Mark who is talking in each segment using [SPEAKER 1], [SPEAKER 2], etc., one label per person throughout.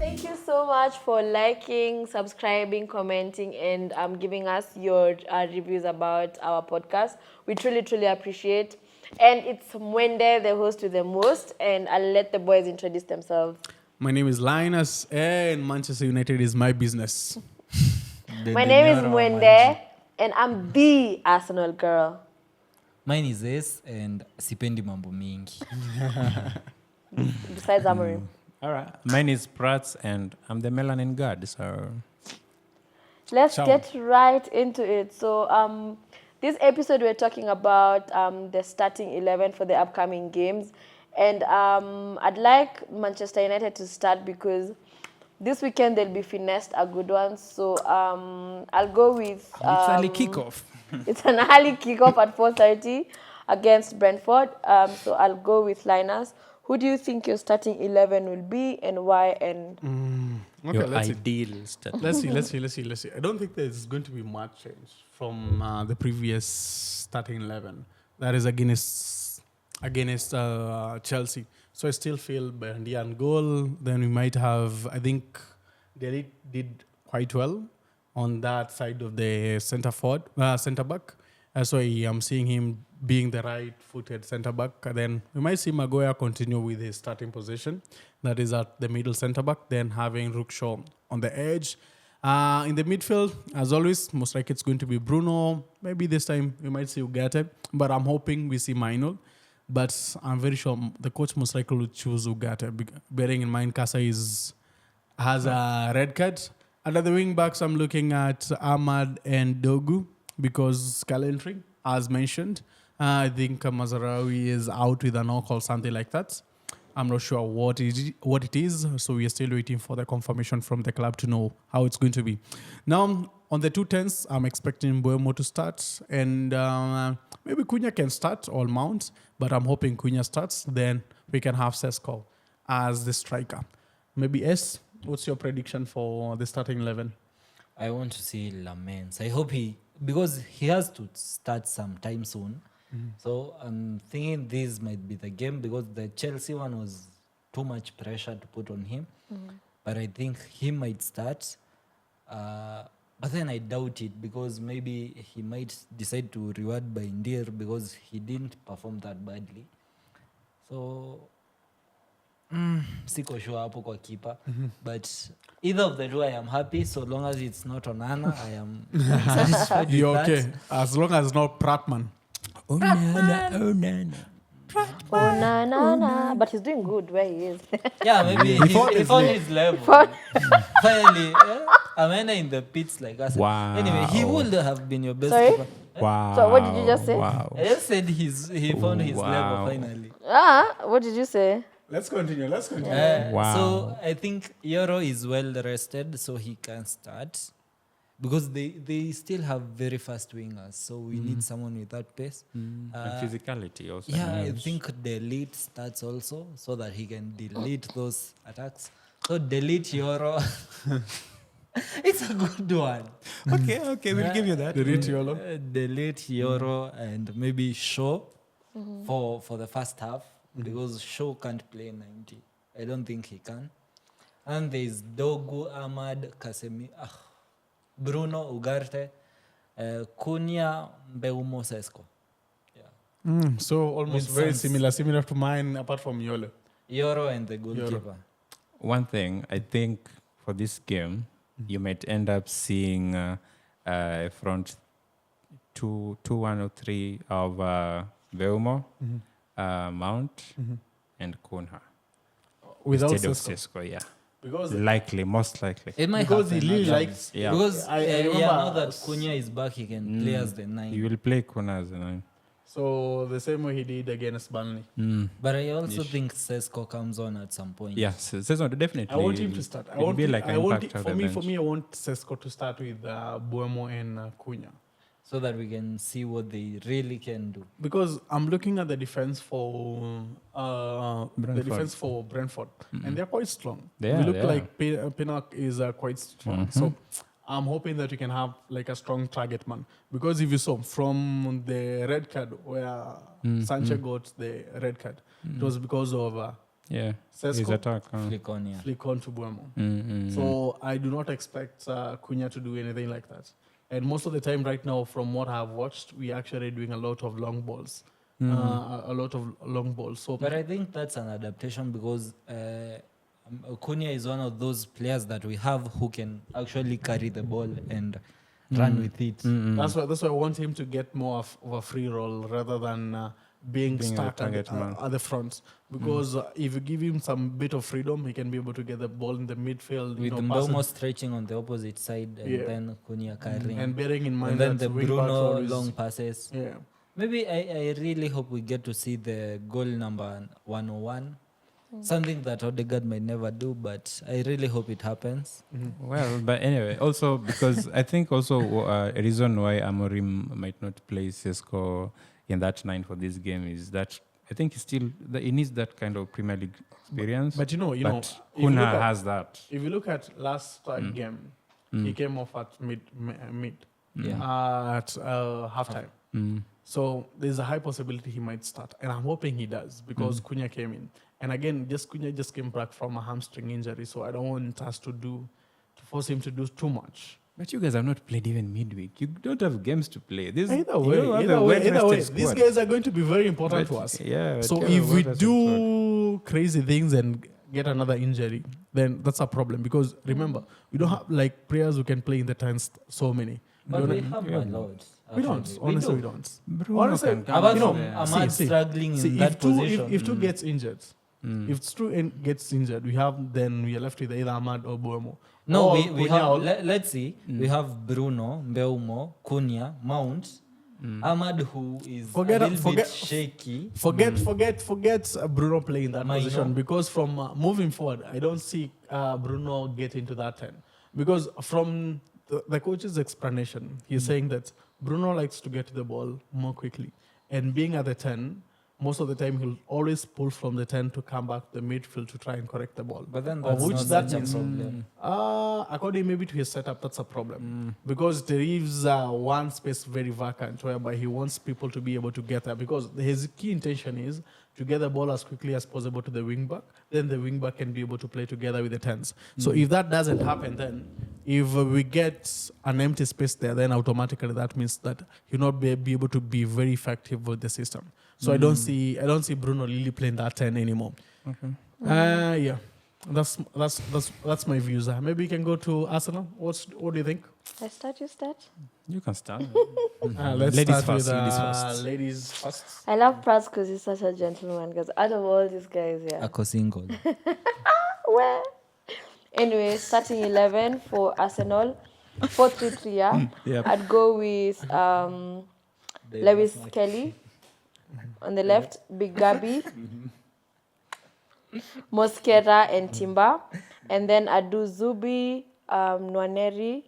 [SPEAKER 1] Thank you so much for liking, subscribing, commenting, and giving us your reviews about our podcast. We truly, truly appreciate. And it's Mwende, the host with the most, and I'll let the boys introduce themselves.
[SPEAKER 2] My name is Linus, and Manchester United is my business.
[SPEAKER 1] My name is Mwende, and I'm the Arsenal girl.
[SPEAKER 3] Mine is Ace and sipendi mambo mingi.
[SPEAKER 1] Besides Amorim.
[SPEAKER 4] All right. Mine is Prats, and I'm the melanin god. So
[SPEAKER 1] Let's
[SPEAKER 2] Ciao.
[SPEAKER 1] get right into it. So, this episode we're talking about the starting 11 for the upcoming games, and I'd like Manchester United to start because this weekend they'll be finessed a good one. So I'll go with
[SPEAKER 2] Early kickoff.
[SPEAKER 1] It's an early kickoff at 4:30 against Brentford. So I'll go with Linus. Who do you think your starting 11 will be and why? And
[SPEAKER 2] Okay,
[SPEAKER 4] your
[SPEAKER 2] let's see.
[SPEAKER 4] ideal start.
[SPEAKER 2] Let's see. I don't think there's going to be much change from the previous starting 11. That is against Chelsea. So I still feel Bendia and goal. Then we might have, I think, Delhi did quite well on that side of the centre back. So I am seeing him being the right-footed centre back. And then we might see Maguire continue with his starting position. That is at the middle centre back. Then having Rookshaw on the edge. In the midfield, as always, most likely it's going to be Bruno. Maybe this time we might see Ugarte. But I'm hoping we see Mainol. But I'm very sure the coach most likely will choose Ugarte. Bearing in mind Casa has a red card. Under the wing backs, I'm looking at Ahmad and Dogu because Calentry, as mentioned. I think Mazarawi is out with a knock or something like that. I'm not sure what it is, so we are still waiting for the confirmation from the club to know how it's going to be. Now, on the 210s, I'm expecting Buemo to start, and maybe Cunha can start or Mount, but I'm hoping Cunha starts. Then we can have Sesko as the striker. Maybe S, what's your prediction for the starting 11?
[SPEAKER 3] I want to see Lamens. I hope because he has to start sometime soon. So I'm thinking this might be the game because the Chelsea one was too much pressure to put on him. But I think he might start. But then I doubt it because maybe he might decide to reward by Indir because he didn't perform that badly. So siko sure hapo kwa keeper. But either of the two I am happy so long as it's not Onana. I am satisfied with
[SPEAKER 2] You're
[SPEAKER 3] that.
[SPEAKER 2] okay, as long as not Pratman.
[SPEAKER 4] Oh, nana.
[SPEAKER 1] oh na. But he's doing good where he is.
[SPEAKER 3] Yeah, maybe he found his level. Finally, Amanda in the pits like us.
[SPEAKER 4] Wow.
[SPEAKER 3] Anyway, he would have been your best
[SPEAKER 1] Sorry?
[SPEAKER 3] keeper.
[SPEAKER 4] Wow.
[SPEAKER 1] So what did you just say?
[SPEAKER 4] Wow.
[SPEAKER 3] I just said he found his level
[SPEAKER 4] Wow.
[SPEAKER 3] finally.
[SPEAKER 1] What did you say?
[SPEAKER 2] Let's continue.
[SPEAKER 4] Wow.
[SPEAKER 3] So I think Euro is well rested, so he can start. Because they still have very fast wingers, so we need someone with that pace.
[SPEAKER 4] And physicality also.
[SPEAKER 3] Yeah, I think delete starts also, so that he can delete those attacks. So delete Euro. It's a good one.
[SPEAKER 4] Okay, we'll give you that.
[SPEAKER 2] The Ritiolo.
[SPEAKER 3] Delete Euro and maybe Shaw for the first half because Shaw can't play 90. I don't think he can. And there's Dogu, Ahmad, Bruno, Ugarte, Cunha, Mbeumo, Sesko.
[SPEAKER 2] So almost
[SPEAKER 3] With
[SPEAKER 2] very
[SPEAKER 3] sense.
[SPEAKER 2] similar to mine, apart from Yolo.
[SPEAKER 3] Euro and the goalkeeper.
[SPEAKER 4] One thing, I think for this game, you might end up seeing front 1 or 3 of Velmo, Mount, and Cunha.
[SPEAKER 2] Without
[SPEAKER 4] Instead of
[SPEAKER 2] Sesko.
[SPEAKER 4] Sesko, yeah.
[SPEAKER 2] Because
[SPEAKER 4] most likely.
[SPEAKER 3] It might
[SPEAKER 2] Because he
[SPEAKER 3] happen,
[SPEAKER 2] really
[SPEAKER 3] actually.
[SPEAKER 2] likes.
[SPEAKER 4] Yeah.
[SPEAKER 3] Because
[SPEAKER 2] I
[SPEAKER 3] now
[SPEAKER 2] remember-
[SPEAKER 3] that Cunha is back, he can play as the 9.
[SPEAKER 4] You will play Cunha as a 9.
[SPEAKER 2] So the same way he did against Burnley.
[SPEAKER 3] But I also think Sesko comes on at some point.
[SPEAKER 4] Yes, Sesko definitely.
[SPEAKER 2] I want him to start.
[SPEAKER 4] It'll be like
[SPEAKER 2] I
[SPEAKER 4] an
[SPEAKER 2] want
[SPEAKER 4] impact of
[SPEAKER 2] for
[SPEAKER 4] the
[SPEAKER 2] me.
[SPEAKER 4] bench.
[SPEAKER 2] For me, I want Sesko to start with Buemo and Cunha.
[SPEAKER 3] So that we can see what they really can do.
[SPEAKER 2] Because I'm looking at the defense for Brentford, and they're quite strong.
[SPEAKER 4] They
[SPEAKER 2] we
[SPEAKER 4] are,
[SPEAKER 2] look
[SPEAKER 4] they are.
[SPEAKER 2] like Pinnock is quite strong. So I'm hoping that we can have like a strong target man. Because if you saw from the red card where Sanchez got the red card, it was because of
[SPEAKER 4] Yeah. His
[SPEAKER 2] Sesko,
[SPEAKER 4] attack.
[SPEAKER 3] Flick on, yeah.
[SPEAKER 2] flick on to Buemo.
[SPEAKER 4] Mm.
[SPEAKER 2] So I do not expect Cunha to do anything like that. And most of the time right now, from what I've watched, we're actually doing a lot of long balls. A lot of long balls. So
[SPEAKER 3] But I think that's an adaptation because Cunha is one of those players that we have who can actually carry the ball and run with it.
[SPEAKER 2] that's why I want him to get more of a free role rather than being
[SPEAKER 4] Being a
[SPEAKER 2] stuck
[SPEAKER 4] target man.
[SPEAKER 2] at the front. Because if you give him some bit of freedom, he can be able to get the ball in the midfield.
[SPEAKER 3] With
[SPEAKER 2] pass it.
[SPEAKER 3] Mbeumo stretching on the opposite side and
[SPEAKER 2] Yeah.
[SPEAKER 3] then Cunha carrying.
[SPEAKER 2] And bearing in mind
[SPEAKER 3] And then
[SPEAKER 2] that
[SPEAKER 3] the
[SPEAKER 2] wing backs
[SPEAKER 3] Bruno
[SPEAKER 2] always-
[SPEAKER 3] long passes.
[SPEAKER 2] Yeah.
[SPEAKER 3] Maybe I really hope we get to see the goal number 101. Something that Odegaard might never do, but I really hope it happens.
[SPEAKER 4] Well, but anyway, also because I think also a reason why Amorim might not play Sesko in that 9 for this game is that I think he needs that kind of Premier League experience.
[SPEAKER 2] But
[SPEAKER 4] But
[SPEAKER 2] if you look
[SPEAKER 4] Cunha
[SPEAKER 2] at-
[SPEAKER 4] has that.
[SPEAKER 2] If you look at last game, he came off at mid at halftime. So there's a high possibility he might start, and I'm hoping he does because Cunha came in. And again, Cunha just came back from a hamstring injury, so I don't want us to force him to do too much.
[SPEAKER 4] But you guys have not played even midweek. You don't have games to play. This
[SPEAKER 2] Either
[SPEAKER 4] you
[SPEAKER 2] way,
[SPEAKER 4] don't have a
[SPEAKER 2] either way,
[SPEAKER 4] well-rested
[SPEAKER 2] these
[SPEAKER 4] squad.
[SPEAKER 2] guys are going to be very important
[SPEAKER 4] But-
[SPEAKER 2] to us.
[SPEAKER 4] Yeah. but
[SPEAKER 2] So
[SPEAKER 4] you have
[SPEAKER 2] if
[SPEAKER 4] a
[SPEAKER 2] we
[SPEAKER 4] well-rested
[SPEAKER 2] do crazy things and get another injury, then that's a problem. Because remember, we don't have like players who can play in the tens so many.
[SPEAKER 3] But
[SPEAKER 2] don't
[SPEAKER 3] we
[SPEAKER 2] have-
[SPEAKER 3] have a lot.
[SPEAKER 2] We don't.
[SPEAKER 3] actually.
[SPEAKER 2] Honestly, we
[SPEAKER 3] do.
[SPEAKER 2] don't.
[SPEAKER 4] Bruno
[SPEAKER 2] Honestly,
[SPEAKER 4] can come
[SPEAKER 3] Apart
[SPEAKER 2] you know,
[SPEAKER 3] from
[SPEAKER 4] there.
[SPEAKER 3] Ahmad struggling in that
[SPEAKER 2] if two,
[SPEAKER 3] position.
[SPEAKER 2] If two gets injured, if Stu gets injured, we are left with either Ahmad or Buemo.
[SPEAKER 3] No,
[SPEAKER 2] Or
[SPEAKER 3] we
[SPEAKER 2] Cunha
[SPEAKER 3] have.
[SPEAKER 2] or-
[SPEAKER 3] Let's see. We have Bruno, Mbeumo, Cunha, Mount, Ahmad, who is
[SPEAKER 2] Forget-
[SPEAKER 3] a little bit
[SPEAKER 2] forget-
[SPEAKER 3] shaky.
[SPEAKER 2] Forget Bruno playing that
[SPEAKER 3] Maino.
[SPEAKER 2] position because from moving forward, I don't see Bruno get into that 10. Because from the coach's explanation, he's saying that Bruno likes to get to the ball more quickly. And being at the 10, most of the time he'll always pull from the 10 to come back to the midfield to try and correct the ball.
[SPEAKER 3] But then
[SPEAKER 2] Of
[SPEAKER 3] that's
[SPEAKER 2] which
[SPEAKER 3] not
[SPEAKER 2] that
[SPEAKER 3] such a
[SPEAKER 2] means-
[SPEAKER 3] problem.
[SPEAKER 2] According maybe to his setup, that's a problem. Because there is one space very vacant whereby he wants people to be able to get there. Because his key intention is to get the ball as quickly as possible to the wing back. Then the wing back can be able to play together with the 10s. So if that doesn't happen, then if we get an empty space there, then automatically that means that he'll not be able to be very effective with the system. So I don't see Bruno really playing that 10 anymore.
[SPEAKER 4] Okay.
[SPEAKER 2] Yeah, that's my views. Maybe you can go to Arsenal. What do you think?
[SPEAKER 1] I start, you start.
[SPEAKER 4] You can start.
[SPEAKER 2] Let's
[SPEAKER 4] Ladies
[SPEAKER 2] start
[SPEAKER 4] first,
[SPEAKER 2] with
[SPEAKER 4] ladies first.
[SPEAKER 2] ladies first.
[SPEAKER 1] I love Prats because he's such a gentleman. Because out of all these guys, yeah.
[SPEAKER 3] Ako single.
[SPEAKER 1] Well, anyway, starting 11 for Arsenal, 4-3-3. Yeah,
[SPEAKER 4] Yep.
[SPEAKER 1] I'd go with Lewis Kelly on the left, Big Gabi, Mosquera and Timber, and then I'd do Zubi, Nwaneri,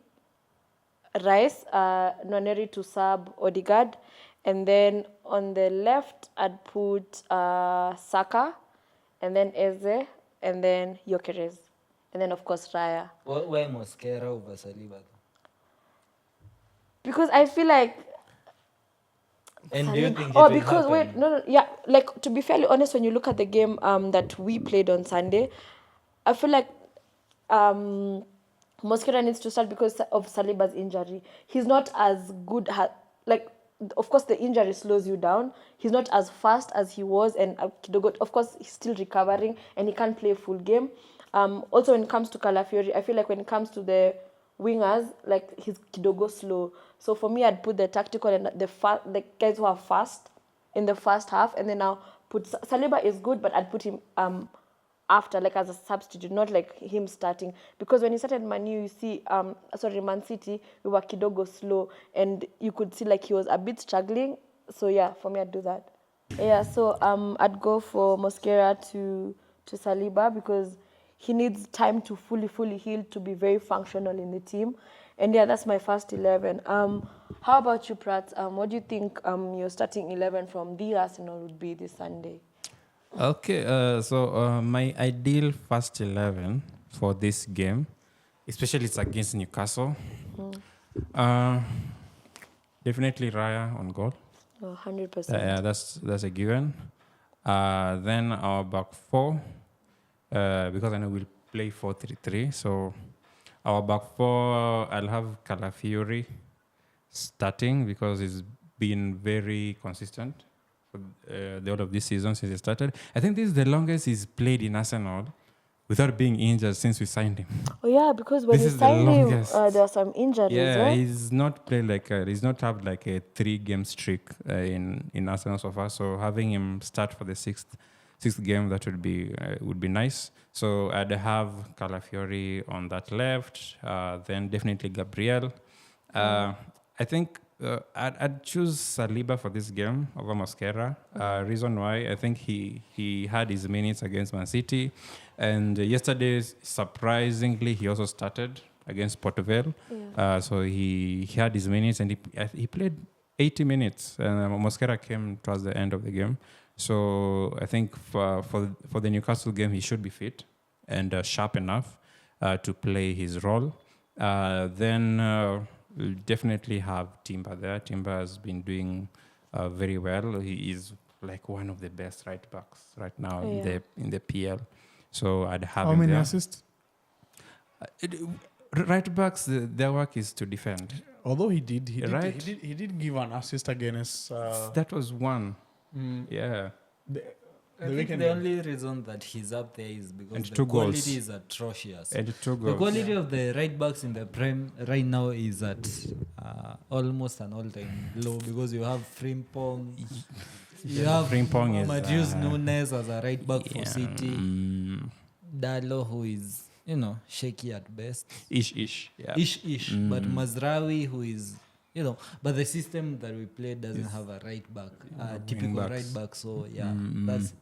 [SPEAKER 1] Rice, Nwaneri to sub Odegaard, and then on the left I'd put Saka, and then Eze, and then Gyökeres, and then of course Raya.
[SPEAKER 3] Why Mosquera over Saliba?
[SPEAKER 1] Because I feel like
[SPEAKER 3] And do you think
[SPEAKER 1] oh,
[SPEAKER 3] it will
[SPEAKER 1] because wait,
[SPEAKER 3] happen?
[SPEAKER 1] no, yeah. Like to be fairly honest, when you look at the game that we played on Sunday, I feel like Mosquera needs to start because of Saliba's injury. He's not as good. Like, of course, the injury slows you down. He's not as fast as he was, and Kidogo, of course, he's still recovering and he can't play a full game. Also, when it comes to Calafiori, I feel like when it comes to the wingers, like he's Kidogo slow. So for me, I'd put the tactical and the guys who are fast in the first half, and then I'll put Saliba is good, but I'd put him after, like as a substitute, not like him starting. Because when he started Man U, you see, Man City, we were Kidogo slow, and you could see like he was a bit struggling. So yeah, for me, I'd do that. Yeah, so I'd go for Mosquera to Saliba because he needs time to fully heal to be very functional in the team. And yeah, that's my first 11. How about you, Prat? What do you think your starting 11 from the Arsenal would be this Sunday?
[SPEAKER 4] Okay, so my ideal first 11 for this game, especially it's against Newcastle, definitely Raya on goal.
[SPEAKER 1] Oh, 100%.
[SPEAKER 4] Yeah, that's a given. Then our back four, because I know we'll play 4-3-3. So our back four, I'll have Calafiori starting because he's been very consistent for the whole of this season since he started. I think this is the longest he's played in Arsenal without being injured since we signed him.
[SPEAKER 1] Oh yeah, because when
[SPEAKER 4] This
[SPEAKER 1] we
[SPEAKER 4] is the
[SPEAKER 1] signed him,
[SPEAKER 4] longest.
[SPEAKER 1] there were some injuries.
[SPEAKER 4] Yeah,
[SPEAKER 1] Right?
[SPEAKER 4] he's not played he's not had like a 3-game streak in Arsenal so far. So having him start for the sixth game, that would be nice. So I'd have Calafiori on that left, then definitely Gabriel. I think I'd choose Saliba for this game over Mosquera. Reason why, I think he had his minutes against Man City, and yesterday, surprisingly, he also started against Portugal.
[SPEAKER 1] Yeah.
[SPEAKER 4] So he had his minutes, and he played 80 minutes. And Mosquera came towards the end of the game. So I think for the Newcastle game, he should be fit and sharp enough to play his role. Then we'll definitely have Timber there. Timber has been doing very well. He is like one of the best right backs right now in the PL. So I'd have
[SPEAKER 2] How
[SPEAKER 4] him
[SPEAKER 2] many
[SPEAKER 4] there.
[SPEAKER 2] assists?
[SPEAKER 4] Right backs, their work is to defend.
[SPEAKER 2] Although he did give an assist against.
[SPEAKER 4] That was one. Yeah.
[SPEAKER 3] I think
[SPEAKER 2] weekend
[SPEAKER 3] the
[SPEAKER 2] game.
[SPEAKER 3] only reason that he's up there is because
[SPEAKER 4] And
[SPEAKER 3] the
[SPEAKER 4] 2
[SPEAKER 3] quality
[SPEAKER 4] goals.
[SPEAKER 3] is atrocious.
[SPEAKER 4] And 2
[SPEAKER 3] The
[SPEAKER 4] goals.
[SPEAKER 3] quality of the right backs in the Prem right now is at almost an all-time low because you have Frimpong, you have
[SPEAKER 4] Frimpong is,
[SPEAKER 3] Matheus Nunes as a right back for City,
[SPEAKER 4] Mm,
[SPEAKER 3] Dalo who is shaky at best,
[SPEAKER 4] ish. Yeah.
[SPEAKER 3] ish, but Mazraoui who is but the system that we play doesn't have a right back, typical
[SPEAKER 4] backs.
[SPEAKER 3] right back. So that's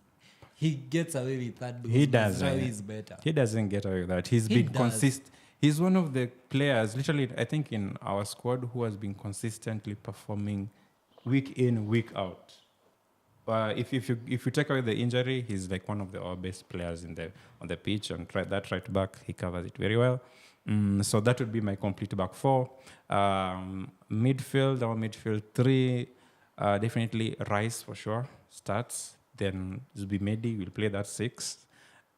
[SPEAKER 3] he gets away with that because
[SPEAKER 4] He does,
[SPEAKER 3] Mazraoui
[SPEAKER 4] yeah.
[SPEAKER 3] is better.
[SPEAKER 4] He doesn't get away with that. He's
[SPEAKER 3] He
[SPEAKER 4] been
[SPEAKER 3] does.
[SPEAKER 4] consistent. He's one of the players, literally, I think, in our squad who has been consistently performing week in, week out. If you take away the injury, he's like one of our best players on the pitch, and that right back, he covers it very well. So that would be my complete back four. Midfield, our midfield three, definitely Rice for sure starts. Then Zubimedi will play that 6.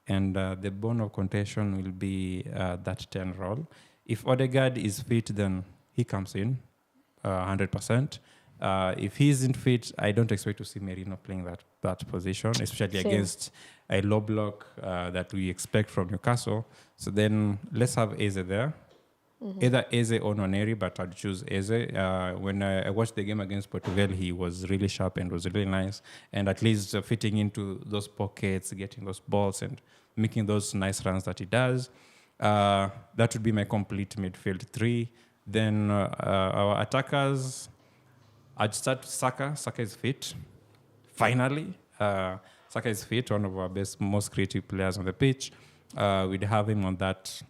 [SPEAKER 4] And the bone of contention will be that 10 role. If Odegaard is fit, then he comes in 100%. If he isn't fit, I don't expect to see Merino playing that position, especially
[SPEAKER 1] Same.
[SPEAKER 4] against a low block that we expect from Newcastle. So then let's have Eze there. Either Eze or Noneri, but I'd choose Eze. When I watched the game against Portugal, he was really sharp and was really nice. And at least fitting into those pockets, getting those balls and making those nice runs that he does. That would be my complete midfield 3. Then our attackers, I'd start Saka. Saka is fit. Finally. Saka is fit, one of our most creative players on the pitch. We'd have him on that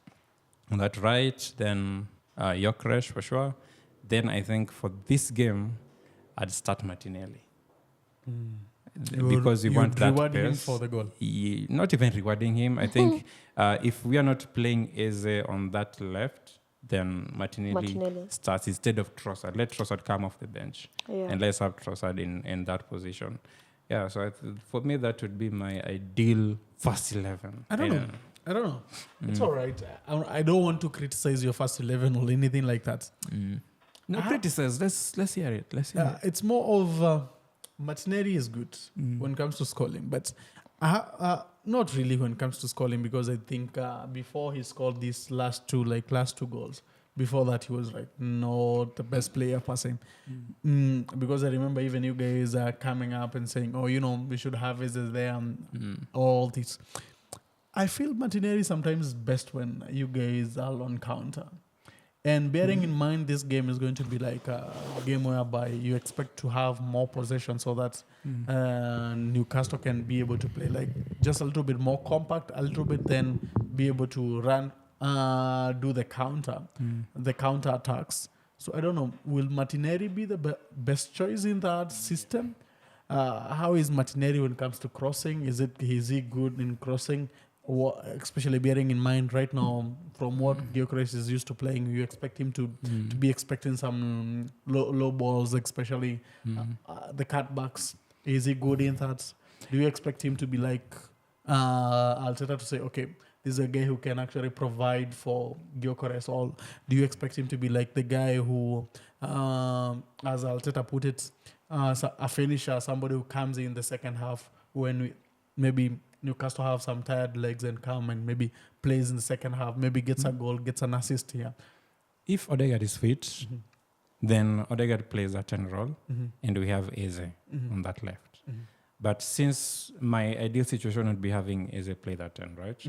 [SPEAKER 4] right. Then Gyökeres for sure. Then I think for this game, I'd start Martinelli. Because we want that
[SPEAKER 2] reward him
[SPEAKER 4] pace.
[SPEAKER 2] for the goal.
[SPEAKER 4] Not even rewarding him. I think if we are not playing Eze on that left, then Martinelli starts instead of Trossard. Let Trossard come off the bench.
[SPEAKER 1] Yeah.
[SPEAKER 4] And let's have Trossard in that position. Yeah, so for me, that would be my ideal first 11.
[SPEAKER 2] I don't know. It's all right. I don't want to criticize your first 11 or anything like that.
[SPEAKER 4] No, criticize. Let's hear it.
[SPEAKER 2] It's more of Martinelli is good when it comes to scoring, but not really when it comes to scoring, because I think before he scored these last two goals, before that he was not the best player per se. Because I remember even you guys are coming up and saying, we should have Eze there and all this. I feel Martinelli sometimes is best when you guys are on counter. And bearing in mind this game is going to be like a game whereby you expect to have more possession so that Newcastle can be able to play just a little bit more compact, a little bit, then be able to run, do the counter attacks. So I don't know, will Martinelli be the best choice in that system? How is Martinelli when it comes to crossing? Is he good in crossing? Especially bearing in mind right now from what Gyökeres is used to playing, you expect him to be expecting some low balls, especially the cutbacks. Is he good in that? Do you expect him to be Arteta to say, okay, this is a guy who can actually provide for Gyökeres? Or do you expect him to be like the guy who, as Arteta put it, a finisher, somebody who comes in the second half when maybe Newcastle have some tired legs and come and maybe plays in the second half, maybe gets a goal, gets an assist here.
[SPEAKER 4] If Odegaard is fit, then Odegaard plays that 10 role, and we have Eze on that left. But since my ideal situation would be having Eze play that 10, right?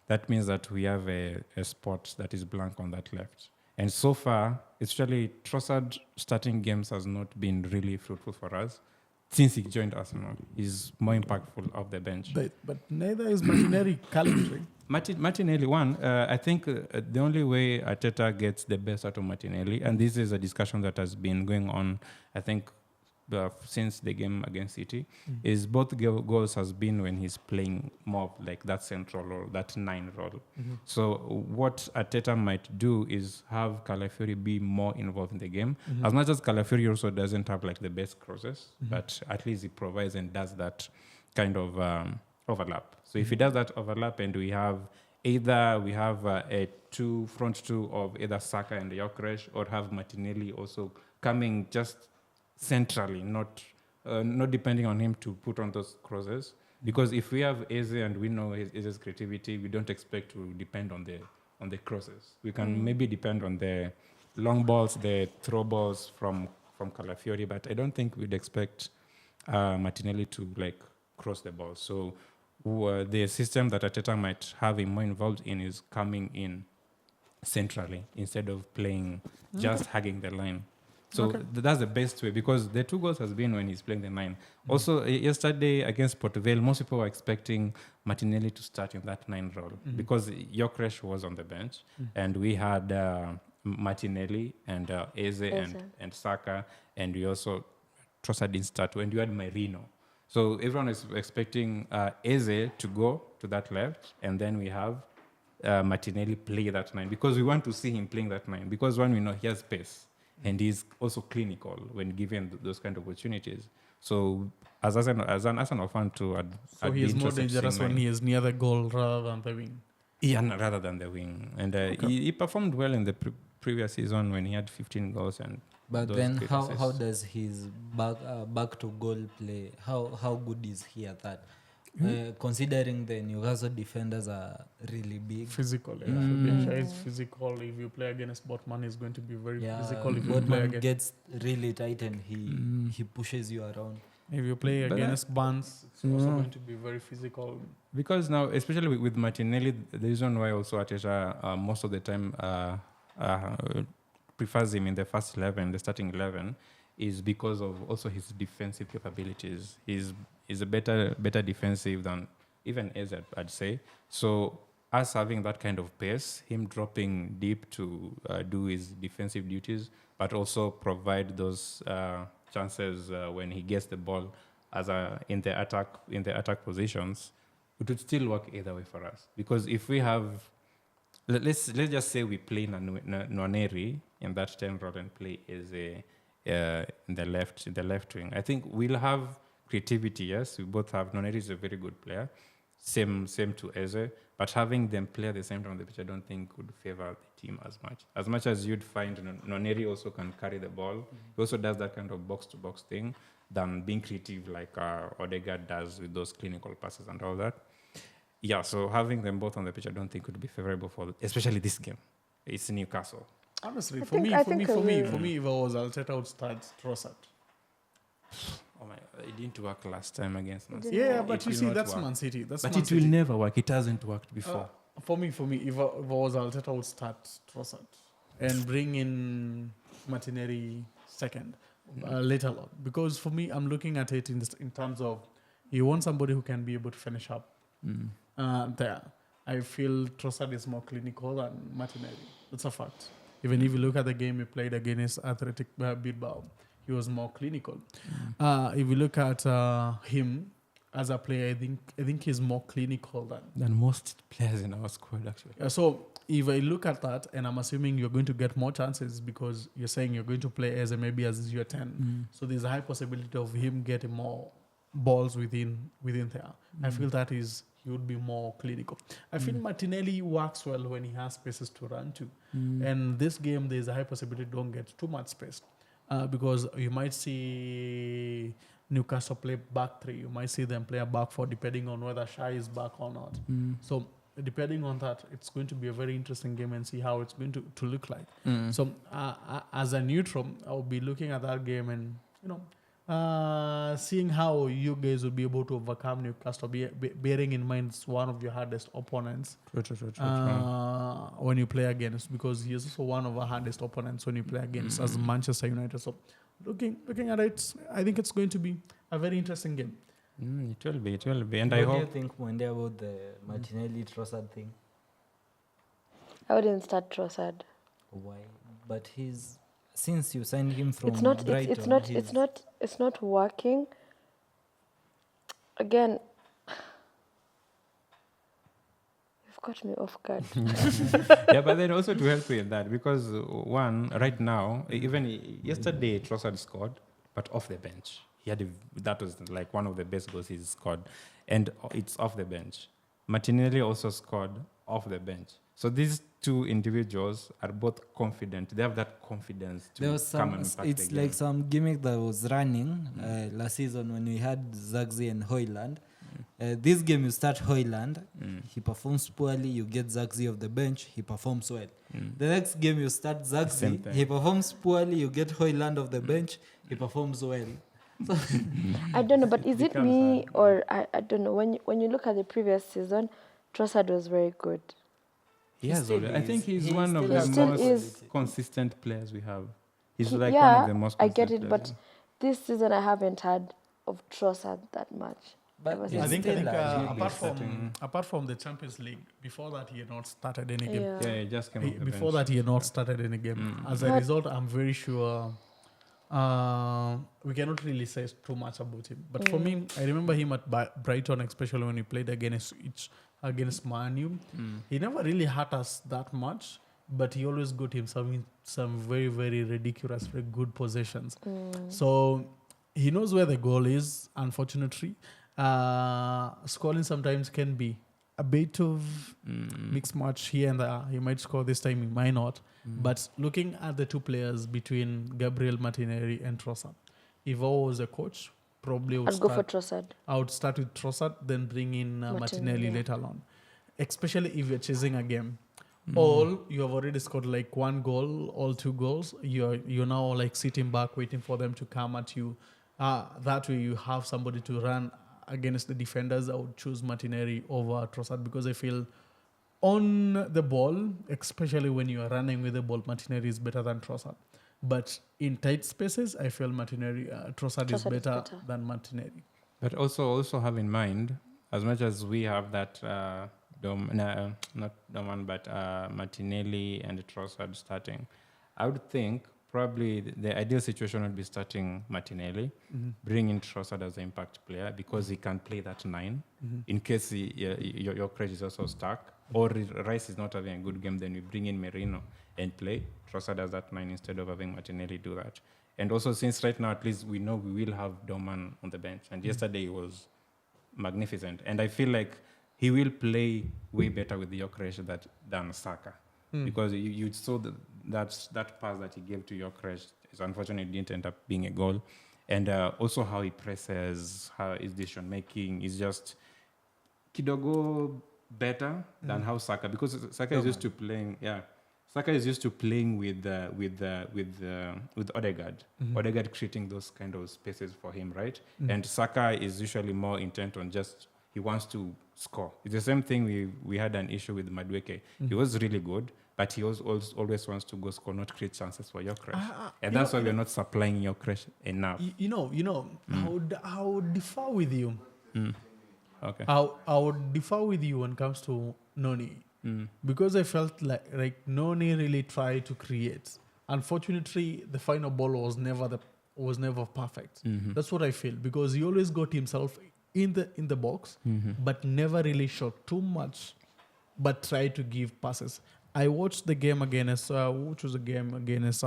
[SPEAKER 4] That means that we have a spot that is blank on that left. And so far, especially Trossard starting games has not been really fruitful for us. Since he joined Arsenal, he's more impactful off the bench.
[SPEAKER 2] But neither is Martinelli Coventry.
[SPEAKER 4] Martinelli, I think the only way Arteta gets the best out of Martinelli, and this is a discussion that has been going on, I think, since the game against City, is both goals has been when he's playing more like that central or that 9 role. So what Arteta might do is have Calafiori be more involved in the game. As much as Calafiori also doesn't have like the best crosses, but at least he provides and does that kind of overlap. So if he does that overlap and we have a front two of either Saka and Gyökeres, or have Martinelli also coming just centrally, not depending on him to put on those crosses. Because if we have Eze and we know Eze's creativity, we don't expect to depend on the crosses. We can maybe depend on the long balls, the throw balls from Calafiori, but I don't think we'd expect Martinelli to like cross the ball. So the system that Arteta might have him more involved in is coming in centrally instead of playing just hugging the line. So that's the best way, because the 2 goals has been when he's playing the 9. Also, yesterday against Port Vale, most people were expecting Martinelli to start in that 9 role because Gyökeres was on the bench, and we had Martinelli and Eze and Saka, and we also Trossard didn't start, and you had Merino. So everyone is expecting Eze to go to that left, and then we have Martinelli play that 9, because we want to see him playing that 9, because one, we know he has pace. And he's also clinical when given those kind of opportunities. So, as an Arsenal fan too,
[SPEAKER 2] so he is more dangerous when he is near the goal rather than the wing.
[SPEAKER 4] Yeah, rather than the wing. And he performed well in the previous season when he had 15 goals.
[SPEAKER 3] But then, how does his back to goal play? How good is he at that? Considering the Newcastle defenders are really big.
[SPEAKER 2] Physical, yeah. Is physical. If you play against Botman, he's going to be very physical. If you play against,
[SPEAKER 3] gets really tight and he pushes you around.
[SPEAKER 2] If you play against Barnes, it's also going to be very physical.
[SPEAKER 4] Because now, especially with Martinelli, the reason why also Arteta most of the time prefers him in the first 11, the starting 11, is because of also his defensive capabilities. He's a better defensive than even Eze, I'd say. So us having that kind of pace, him dropping deep to do his defensive duties, but also provide those chances when he gets the ball as in the attack positions, it would still work either way for us. Because if we have, let's just say we play Nwaneri in that 10 role and play Eze in the left wing, I think we'll have creativity. Yes, we both have. Nwaneri is a very good player, same to Eze, but having them play at the same time on the pitch, I don't think would favor the team as much. As much as you'd find Nwaneri also can carry the ball, he also does that kind of box-to-box thing than being creative like Odegaard does with those clinical passes and all that. Yeah, so having them both on the pitch, I don't think would be favorable for, especially this game. It's Newcastle.
[SPEAKER 2] Honestly, for me, if I was Arteta, I would start Trossard.
[SPEAKER 4] Oh my! It didn't work last time against Man
[SPEAKER 2] City. Yeah, but you see, that's Man City.
[SPEAKER 4] But it will never work. It hasn't worked before.
[SPEAKER 2] For me, if I was Arteta, I would start Trossard and bring in Martinelli second later on. Because for me, I'm looking at it in terms of you want somebody who can be able to finish up there. I feel Trossard is more clinical than Martinelli. That's a fact. Even if you look at the game he played against Athletic Bilbao, he was more clinical. If you look at him as a player, I think he's more clinical than
[SPEAKER 4] most players in our squad, actually.
[SPEAKER 2] So if I look at that, and I'm assuming you're going to get more chances because you're saying you're going to play as maybe as your 10. So there's a high possibility of him getting more balls within there. I feel that is he would be more clinical. I feel Martinelli works well when he has spaces to run to. And this game, there's a high possibility don't get too much space because you might see Newcastle play back three. You might see them play a back four, depending on whether Shai is back or not. So depending on that, it's going to be a very interesting game and see how it's going to look like. So as a neutral, I'll be looking at that game and seeing how you guys will be able to overcome Newcastle, bearing in mind it's one of your hardest opponents when you play against, because he is also one of our hardest opponents when you play against as Manchester United. So looking at it, I think it's going to be a very interesting game.
[SPEAKER 4] It will be. And
[SPEAKER 3] What
[SPEAKER 4] I
[SPEAKER 3] do you
[SPEAKER 4] hope
[SPEAKER 3] think, Mwende, about the Martinelli Trossard thing?
[SPEAKER 1] I wouldn't start Trossard.
[SPEAKER 3] Why? But since you signed him from
[SPEAKER 1] It's not.
[SPEAKER 3] Brighton,
[SPEAKER 1] It's not working. Again, you've got me off guard.
[SPEAKER 4] yeah, but then also to help you in that, because one, right now, even yesterday Trossard scored, but off the bench. That was like one of the best goals he's scored, and it's off the bench. Martinelli also scored off the bench. So these two individuals are both confident. They have that confidence to
[SPEAKER 3] there was
[SPEAKER 4] come and impact
[SPEAKER 3] it's
[SPEAKER 4] the
[SPEAKER 3] like
[SPEAKER 4] game.
[SPEAKER 3] some gimmick that was running last season when we had Zagzi and Hoyland. This game you start Hoyland, he performs poorly, you get Zagzi off the bench, he performs well. The next game you start
[SPEAKER 4] Same
[SPEAKER 3] Zagzi,
[SPEAKER 4] thing.
[SPEAKER 3] he performs poorly, you get Hoyland off the bench, he performs well.
[SPEAKER 1] I don't know, but is it
[SPEAKER 4] becomes
[SPEAKER 1] me or I don't know? When you look at the previous season, Trossard was very good.
[SPEAKER 4] Yes,
[SPEAKER 3] still
[SPEAKER 4] I think
[SPEAKER 3] is.
[SPEAKER 4] he's
[SPEAKER 3] He
[SPEAKER 4] one of
[SPEAKER 3] still
[SPEAKER 4] the
[SPEAKER 1] is.
[SPEAKER 4] most
[SPEAKER 1] Still is.
[SPEAKER 4] consistent players we have. He's
[SPEAKER 1] He-
[SPEAKER 4] like one
[SPEAKER 1] yeah,
[SPEAKER 4] of the most
[SPEAKER 1] I
[SPEAKER 4] consistent
[SPEAKER 1] get it,
[SPEAKER 4] players.
[SPEAKER 1] but this season I haven't heard of Trossard that much.
[SPEAKER 3] But
[SPEAKER 1] Ever
[SPEAKER 3] it's
[SPEAKER 1] since.
[SPEAKER 2] I think
[SPEAKER 3] still a
[SPEAKER 2] apart from the Champions League, before that he had not started any game.
[SPEAKER 1] Yeah.
[SPEAKER 4] Yeah, he just came off the
[SPEAKER 2] Before
[SPEAKER 4] bench.
[SPEAKER 2] that, he had not started any game. As a
[SPEAKER 1] But-
[SPEAKER 2] result, I'm very sure we cannot really say too much about him. But for me, I remember him at Brighton, especially when he played against Man U. He never really hurt us that much, but he always got himself in some very, very ridiculous, very good possessions. So he knows where the goal is, unfortunately. Scoring sometimes can be a bit of mixed match here and there. He might score this time, he might not. But looking at the two players between Gabriel Martinelli and Trossard, if I was a coach, probably
[SPEAKER 1] I'd go for Trossard.
[SPEAKER 2] I would start with Trossard, then bring in Martinelli
[SPEAKER 1] Martinelli.
[SPEAKER 2] later on. Especially if you're chasing a game. All you have already scored like one goal, all two goals. You're now like sitting back, waiting for them to come at you. That way you have somebody to run against the defenders. I would choose Martinelli over Trossard because I feel on the ball, especially when you are running with the ball, Martinelli is better than Trossard. But in tight spaces, I feel Trossard is better than Martinelli.
[SPEAKER 4] But also have in mind, as much as we have that, not Doman, but Martinelli and Trossard starting, I would think probably the ideal situation would be starting Martinelli, bring in Trossard as an impact player because he can play that 9 in case your crash is also stuck or Rice is not having a good game. Then we bring in Merino and play Trossard as that 9 instead of having Martinelli do that. And also since right now at least we know we will have Doman on the bench, and yesterday he was magnificent, and I feel like he will play way better with Gyökeres than Saka. Because you saw that pass that he gave to Gyökeres is unfortunately didn't end up being a goal. And also how he presses, how his decision making is just kidogo better than how Saka, because Saka is used to playing, Saka is used to playing with Odegaard. Odegaard creating those kind of spaces for him, right? And Saka is usually more intent on just, he wants to score. It's the same thing we had an issue with Madueke. He was really good, but he always wants to go score, not create chances for Gyökeres. And that's why we're not supplying Gyökeres enough.
[SPEAKER 2] I would differ with you.
[SPEAKER 4] Okay.
[SPEAKER 2] I would differ with you when it comes to Noni. Because I felt like Noni really tried to create. Unfortunately, the final ball was never perfect. That's what I feel, because he always got himself in the box, but never really shot too much, but tried to give passes. I watched the game against which was the game against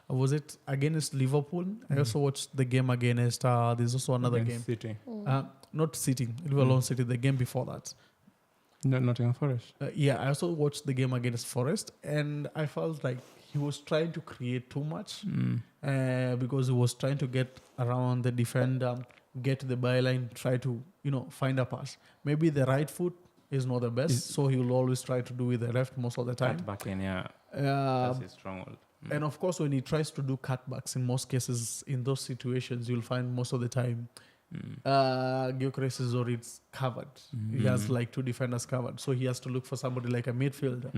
[SPEAKER 2] was it against Liverpool? I also watched the game against there's also another
[SPEAKER 4] Against
[SPEAKER 2] game.
[SPEAKER 4] City.
[SPEAKER 2] Not City, Liverpool City, the game before that.
[SPEAKER 4] No, Nottingham Forest.
[SPEAKER 2] Yeah, I also watched the game against Forest, and I felt like he was trying to create too much because he was trying to get around the defender, get to the byline, try to find a pass. Maybe the right foot is not the best, so he will always try to do with the left most of the time.
[SPEAKER 4] Cut back in, yeah.
[SPEAKER 2] Uh,
[SPEAKER 4] That's his stronghold.
[SPEAKER 2] and of course, when he tries to do cutbacks, in most cases, in those situations, you'll find most of the time Gyökeres is already covered. He has like two defenders covered. So he has to look for somebody like a midfielder.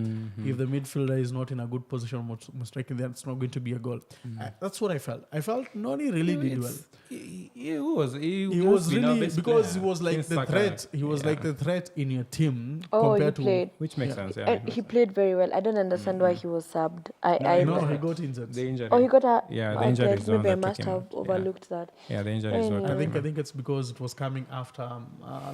[SPEAKER 2] If the midfielder is not in a good position, most likely that's not going to be a goal. That's what I felt. I felt Noni really did well.
[SPEAKER 4] He was
[SPEAKER 2] Really, because he was like the threat. He was like the threat in your team compared
[SPEAKER 1] he played.
[SPEAKER 4] which makes sense. Yeah,
[SPEAKER 1] And he played very well. I don't understand why he was subbed.
[SPEAKER 2] No, he got injured.
[SPEAKER 4] the injury.
[SPEAKER 1] Oh, he got a.
[SPEAKER 4] Yeah, the
[SPEAKER 1] okay,
[SPEAKER 4] injury is the one
[SPEAKER 1] maybe I
[SPEAKER 4] that took
[SPEAKER 1] must
[SPEAKER 4] him
[SPEAKER 1] have
[SPEAKER 4] out. Yeah.
[SPEAKER 1] overlooked that.
[SPEAKER 4] Yeah, the injury is what.
[SPEAKER 1] Anyway.
[SPEAKER 2] I think it's because it was coming after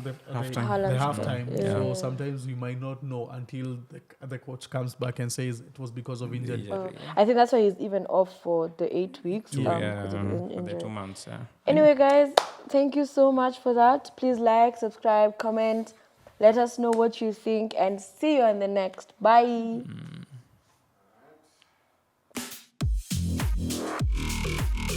[SPEAKER 2] the
[SPEAKER 4] Halftime.
[SPEAKER 1] Haaland's
[SPEAKER 2] halftime.
[SPEAKER 1] goal. Yeah.
[SPEAKER 2] So sometimes you might not know until the coach comes back and says it was because of injury.
[SPEAKER 1] I think that's why he's even off for the 8 weeks.
[SPEAKER 4] Yeah,
[SPEAKER 1] because of his
[SPEAKER 4] for the
[SPEAKER 1] injury.
[SPEAKER 4] 2 months. Yeah.
[SPEAKER 1] Anyway, guys, thank you so much for that. Please like, subscribe, comment. Let us know what you think, and see you on the next. Bye.